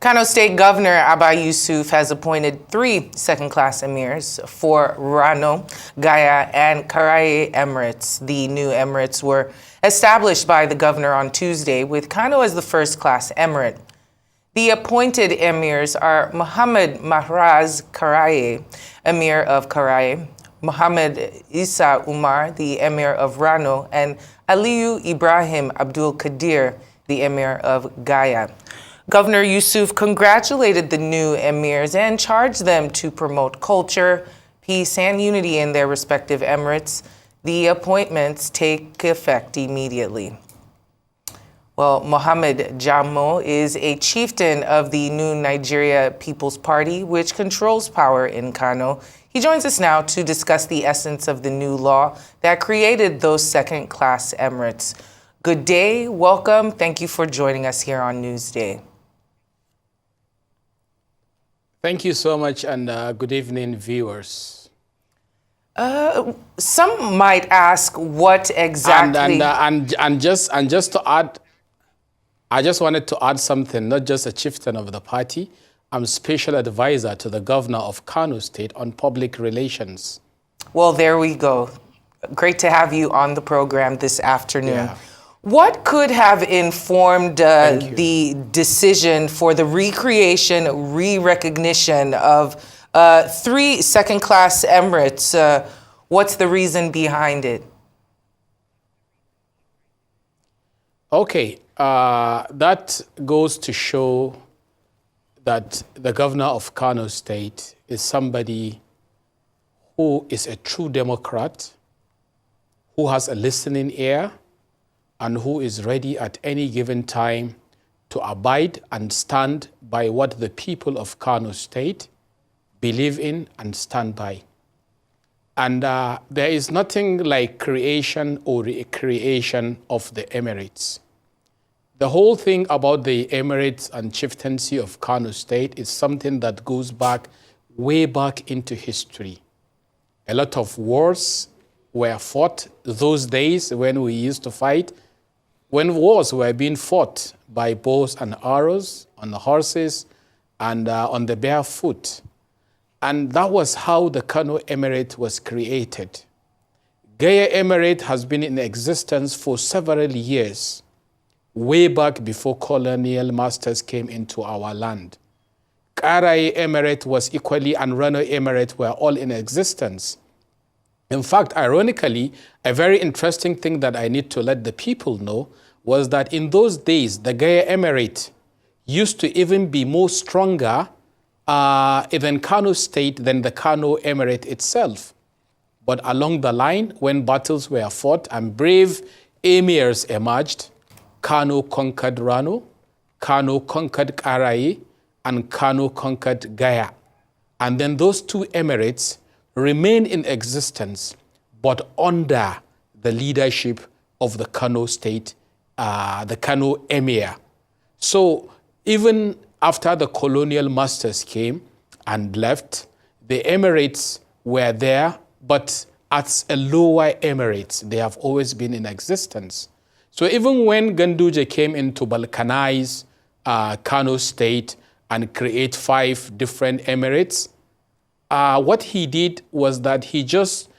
Kano State Governor Abba Yusuf has appointed 3 second-class emirs for Rano, Gaya, and Karaye Emirates. The new emirates were established by the governor on Tuesday, with Kano as the first-class emirate. The appointed emirs are Mohammed Mahraz Karaye, emir of Karaye, Mohammed Isa Umar, the emir of Rano, and Aliyu Ibrahim Abdul Qadir, the emir of Gaya. Governor Yusuf congratulated the new emirs and charged them to promote culture, peace, and unity in their respective emirates. The appointments take effect immediately. Well, Mohammed Jamo is a chieftain of the New Nigeria People's Party, which controls power in Kano. He joins us now to discuss the essence of the new law that created those second-class emirates. Good day, welcome. Thank you for joining us here on Newsday. Thank you so much, and good evening, viewers. Some might ask what exactly... And just to add, I just wanted to add something, not just a chieftain of the party. I'm special advisor to the governor of Kano State on public relations. Well, there we go. Great to have you on the program this afternoon. Yeah. What could have informed the decision for the recreation, re-recognition of 3 second-class emirates? What's the reason behind it? Okay, that goes to show that the governor of Kano State is somebody who is a true Democrat, who has a listening ear, and who is ready at any given time to abide and stand by what the people of Kano State believe in and stand by. And there is nothing like creation or recreation of the Emirates. The whole thing about the Emirates and chieftaincy of Kano State is something that goes back, way back into history. A lot of wars were fought those days when we used to fight, when wars were being fought by bows and arrows, on the horses, and on the bare foot. And that was how the Kano Emirate was created. Gaya Emirate has been in existence for several years, way back before colonial masters came into our land. Karaye Emirate was equally, and Rano Emirate were all in existence. In fact, ironically, a very interesting thing that I need to let the people know was that in those days, the Gaya Emirate used to even be more stronger than Kano State than the Kano Emirate itself. But along the line, when battles were fought and brave emirs emerged, Kano conquered Rano, Kano conquered Karaye, and Kano conquered Gaya. And then those 2 emirates remain in existence, but under the leadership of the Kano State, the Kano Emir. So even after the colonial masters came and left, the Emirates were there, but as a lower Emirates, they have always been in existence. So even when Ganduje came in to balkanize Kano State and create 5 different Emirates, what he did was that he just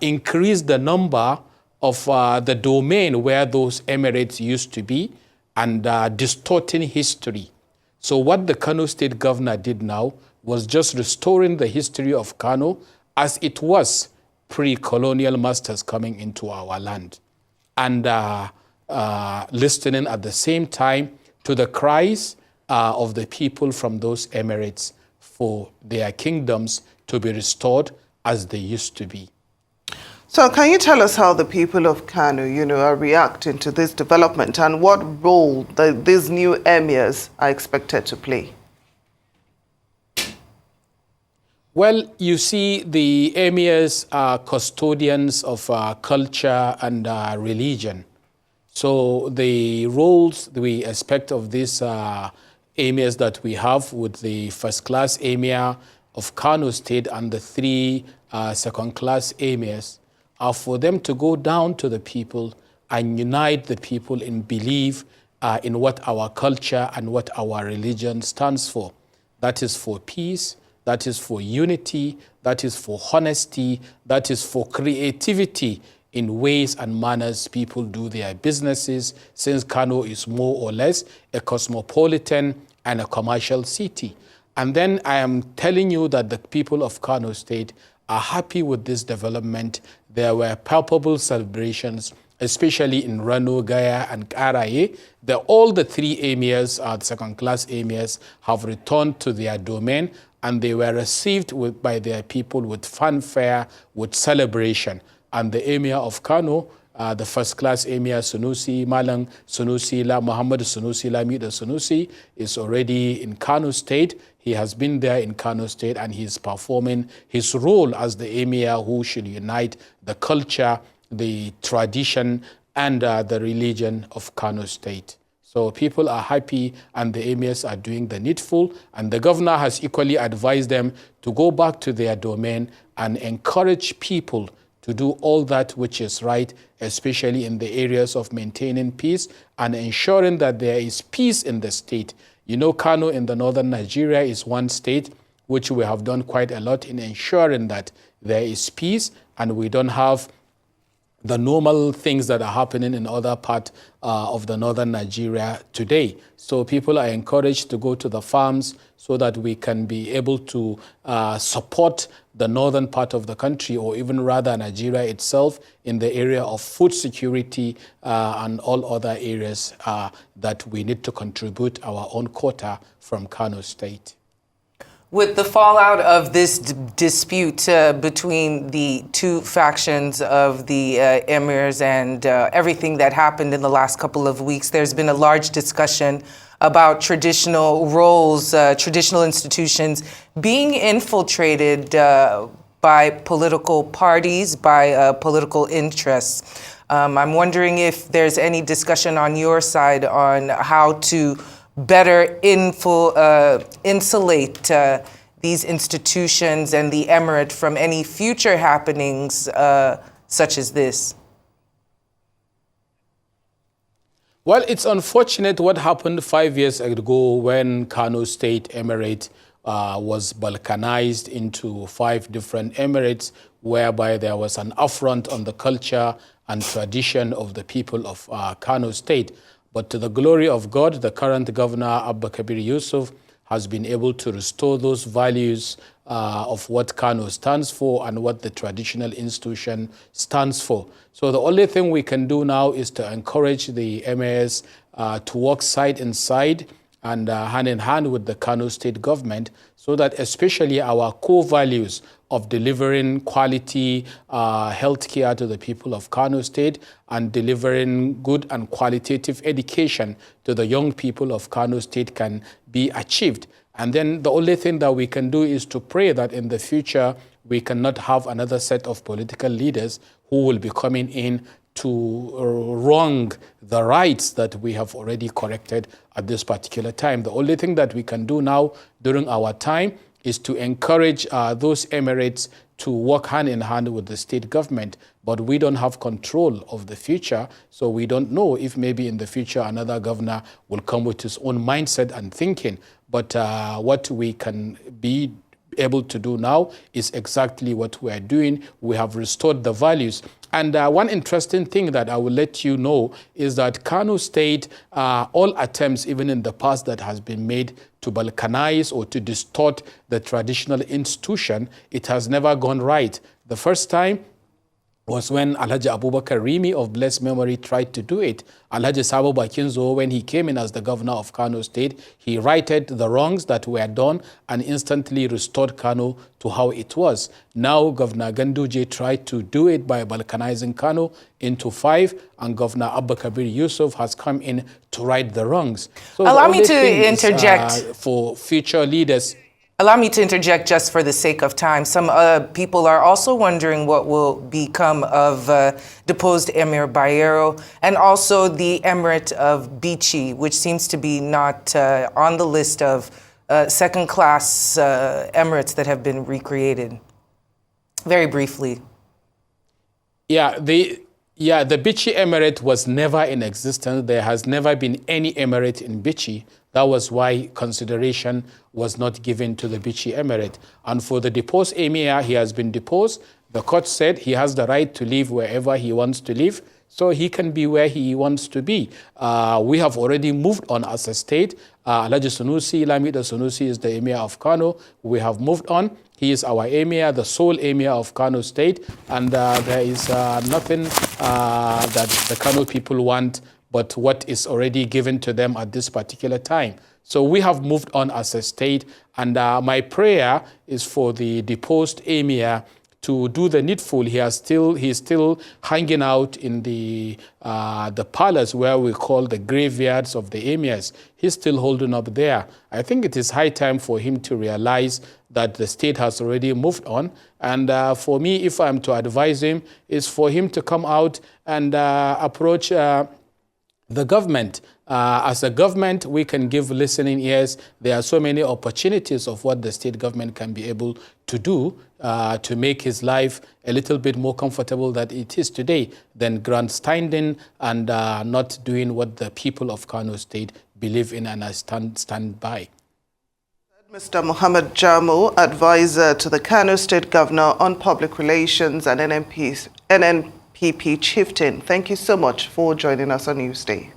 increased the number of the domain where those emirates used to be and distorting history. So what the Kano State governor did now was just restoring the history of Kano as it was pre-colonial masters coming into our land, and listening at the same time to the cries of the people from those emirates for their kingdoms to be restored as they used to be. So can you tell us how the people of Kano, are reacting to this development and what role these new emirs are expected to play? Well, you see, the emirs are custodians of culture and religion. So the roles we expect of these emirs that we have with the first-class emir of Kano State and the 3 second-class emirs are for them to go down to the people and unite the people in belief in what our culture and what our religion stands for. That is for peace, that is for unity, that is for honesty, that is for creativity in ways and manners people do their businesses, since Kano is more or less a cosmopolitan and a commercial city. And then I am telling you that the people of Kano State are happy with this development. There were palpable celebrations, especially in Rano, Gaya, and Karaye. All the three emirs, the second-class emirs, have returned to their domain, and they were received by their people with fanfare, with celebration. And the emir of Kano, the first-class emir Sunusi Malang Sunusi Muhammad Sunusi Lamida Sunusi, is already in Kano State. He has been there in Kano State, and he's performing his role as the emir who should unite the culture, the tradition, and the religion of Kano State. So people are happy, and the emirs are doing the needful, and the governor has equally advised them to go back to their domain and encourage people to do all that which is right, especially in the areas of maintaining peace and ensuring that there is peace in the state. You know, Kano in the northern Nigeria is one state which we have done quite a lot in ensuring that there is peace, and we don't have the normal things that are happening in other parts of the northern Nigeria today. So people are encouraged to go to the farms so that we can be able to support the northern part of the country, or even rather Nigeria itself, in the area of food security and all other areas that we need to contribute our own quota from Kano State. With the fallout of this dispute between the two factions of the Emirs and everything that happened in the last couple of weeks, there's been a large discussion about traditional roles, traditional institutions being infiltrated by political parties, by political interests. I'm wondering if there's any discussion on your side on how to better insulate these institutions and the emirate from any future happenings such as this. Well, it's unfortunate what happened 5 years ago when Kano State Emirate was balkanized into 5 different emirates, whereby there was an affront on the culture and tradition of the people of Kano State. But to the glory of God, the current governor, Abba Yusuf, has been able to restore those values of what Kano stands for and what the traditional institution stands for. So the only thing we can do now is to encourage the Emirs to work side and side and hand in hand with the Kano State government, so that especially our core values of delivering quality healthcare to the people of Kano State and delivering good and qualitative education to the young people of Kano State can be achieved. And then the only thing that we can do is to pray that in the future we cannot have another set of political leaders who will be coming in to wrong the rights that we have already corrected at this particular time. The only thing that we can do now during our time is to encourage those emirates to work hand in hand with the state government. But we don't have control of the future, so we don't know if maybe in the future another governor will come with his own mindset and thinking. But what we can be able to do now is exactly what we are doing. We have restored the values. And one interesting thing that I will let you know is that Kano State, all attempts, even in the past, that has been made to balkanize or to distort the traditional institution, it has never gone right. The first time was when Alhaji Abubakar Rimi of blessed memory tried to do it. Alhaji Sabo Bakinzo, when he came in as the governor of Kano State, he righted the wrongs that were done and instantly restored Kano to how it was. Now Governor Ganduje tried to do it by balkanizing Kano into 5, and Governor Abba Kabir Yusuf has come in to right the wrongs. So allow me to interject. For future leaders. Allow me to interject just for the sake of time. Some people are also wondering what will become of deposed Emir Bayero and also the Emirate of Bichi, which seems to be not on the list of second-class emirates that have been recreated. Very briefly. Yeah, Yeah, the Bichi Emirate was never in existence. There has never been any emirate in Bichi. That was why consideration was not given to the Bichi Emirate. And for the deposed emir, he has been deposed. The court said he has the right to live wherever he wants to live, so he can be where he wants to be. We have already moved on as a state. Alhaji Sunusi, Lamido Sunusi is the emir of Kano. We have moved on. He is our emir, the sole emir of Kano state, and there is nothing that the Kano people want but what is already given to them at this particular time. So we have moved on as a state, and my prayer is for the deposed emir to do the needful. He's still hanging out in the palace where we call the graveyards of the emirs. He's still holding up there. I think it is high time for him to realize that the state has already moved on. And for me, if I'm to advise him, is for him to come out and approach the government. As a government, we can give listening ears. There are so many opportunities of what the state government can be able to do to make his life a little bit more comfortable than it is today, than grandstanding and not doing what the people of Kano State believe in and stand by. Mr. Mohammed Jamo, advisor to the Kano State Governor on Public Relations and NNPP chieftain. Thank you so much for joining us on Newsday.